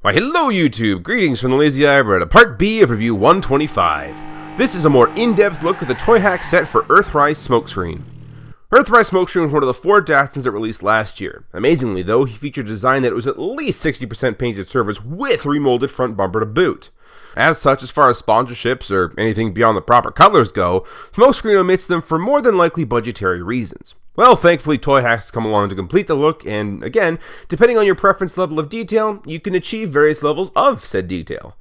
Why hello YouTube, greetings from the Lazy Eyebrow to part B of review 125. This is a more in-depth look at the Toyhax set for Earthrise Smokescreen. Earthrise Smokescreen was one of the 4 Datsuns that released last year. Amazingly though, he featured a design that was at least 60% painted surface with remolded front bumper to boot. As such, as far as sponsorships or anything beyond the proper colors go, Smokescreen omits them for more than likely budgetary reasons. Well, thankfully Toyhax has come along to complete the look, and again, depending on your preference level of detail, you can achieve various levels of said detail.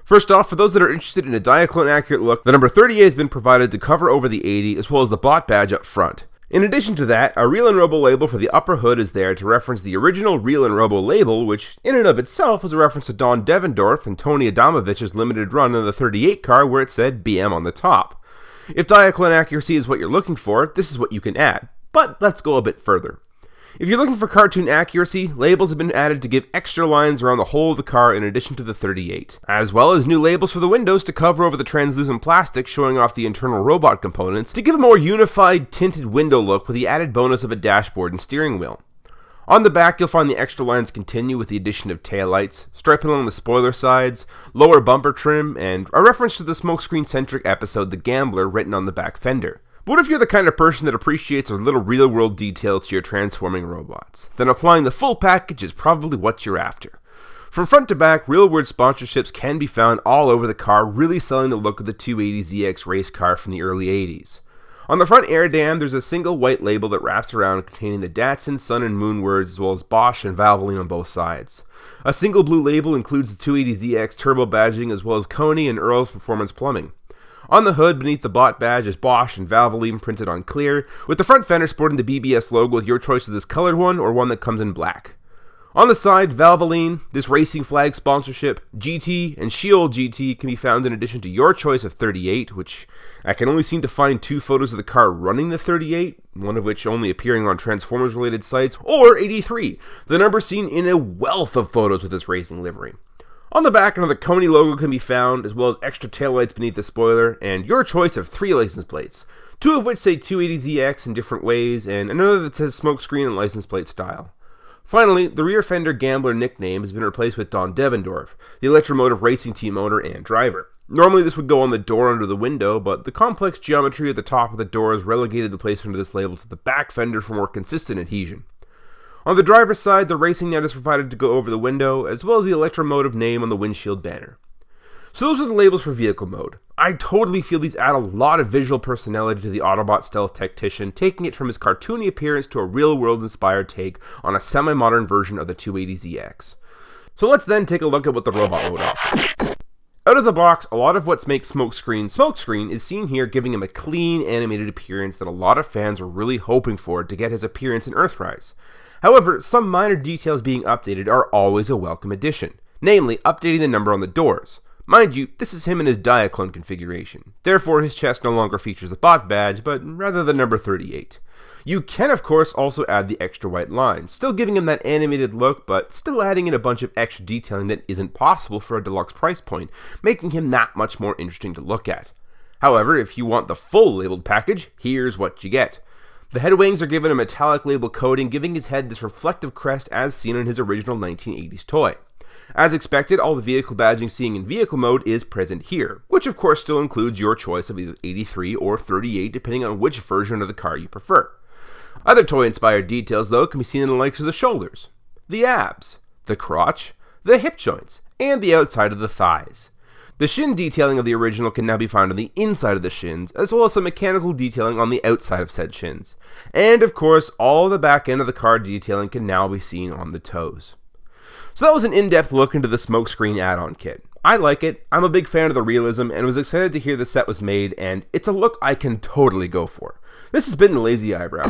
First off, for those that are interested in a Diaclone accurate look, the number 38 has been provided to cover over the 80 as well as the bot badge up front. In addition to that, a Real and Robo label for the upper hood is there to reference the original Real and Robo label, which in and of itself was a reference to Don Devendorf and Tony Adamovich's limited run in the 38 car where it said BM on the top. If Diaclone accuracy is what you're looking for, this is what you can add. But let's go a bit further. If you're looking for cartoon accuracy, labels have been added to give extra lines around the whole of the car in addition to the 38, as well as new labels for the windows to cover over the translucent plastic showing off the internal robot components to give a more unified tinted window look with the added bonus of a dashboard and steering wheel. On the back, you'll find the extra lines continue with the addition of taillights, striping along the spoiler sides, lower bumper trim, and a reference to the Smokescreen-centric episode The Gambler written on the back fender. But what if you're the kind of person that appreciates a little real-world detail to your transforming robots? Then applying the full package is probably what you're after. From front to back, real-world sponsorships can be found all over the car, really selling the look of the 280ZX race car from the early 80s. On the front air dam, there's a single white label that wraps around containing the Datsun, Sun, and Moon words as well as Bosch and Valvoline on both sides. A single blue label includes the 280ZX turbo badging as well as Coney and Earl's Performance Plumbing. On the hood, beneath the bot badge, is Bosch and Valvoline printed on clear, with the front fender sporting the BBS logo with your choice of this colored one or one that comes in black. On the side, Valvoline, this racing flag sponsorship, GT, and Shield GT can be found in addition to your choice of 38, which I can only seem to find 2 photos of the car running the 38, one of which only appearing on Transformers-related sites, or 83, the number seen in a wealth of photos with this racing livery. On the back, another Coney logo can be found, as well as extra taillights beneath the spoiler, and your choice of 3 license plates, 2 of which say 280ZX in different ways, and another that says Smokescreen and license plate style. Finally, the rear fender Gambler nickname has been replaced with Don Devendorf, the Electromotive Racing Team owner and driver. Normally this would go on the door under the window, but the complex geometry at the top of the door has relegated the placement of this label to the back fender for more consistent adhesion. On the driver's side, the racing net is provided to go over the window, as well as the Electromotive name on the windshield banner. So those are the labels for vehicle mode. I totally feel these add a lot of visual personality to the Autobot stealth tactician, taking it from his cartoony appearance to a real-world inspired take on a semi-modern version of the 280ZX. So let's then take a look at what the robot mode offers. Out of the box, a lot of what makes Smokescreen is seen here, giving him a clean animated appearance that a lot of fans were really hoping for to get his appearance in Earthrise. However, some minor details being updated are always a welcome addition, namely updating the number on the doors. Mind you, this is him in his Diaclone configuration. Therefore, his chest no longer features the bot badge, but rather the number 38. You can of course also add the extra white lines, still giving him that animated look, but still adding in a bunch of extra detailing that isn't possible for a deluxe price point, making him that much more interesting to look at. However, if you want the full labeled package, here's what you get. The head wings are given a metallic label coating, giving his head this reflective crest as seen in his original 1980s toy. As expected, all the vehicle badging seen in vehicle mode is present here, which of course still includes your choice of either 83 or 38 depending on which version of the car you prefer. Other toy-inspired details though can be seen in the likes of the shoulders, the abs, the crotch, the hip joints, and the outside of the thighs. The shin detailing of the original can now be found on the inside of the shins, as well as some mechanical detailing on the outside of said shins. And of course, all the back end of the car detailing can now be seen on the toes. So that was an in-depth look into the Smokescreen add-on kit. I like it, I'm a big fan of the realism, and was excited to hear the set was made, and it's a look I can totally go for. This has been the Lazy Eyebrow.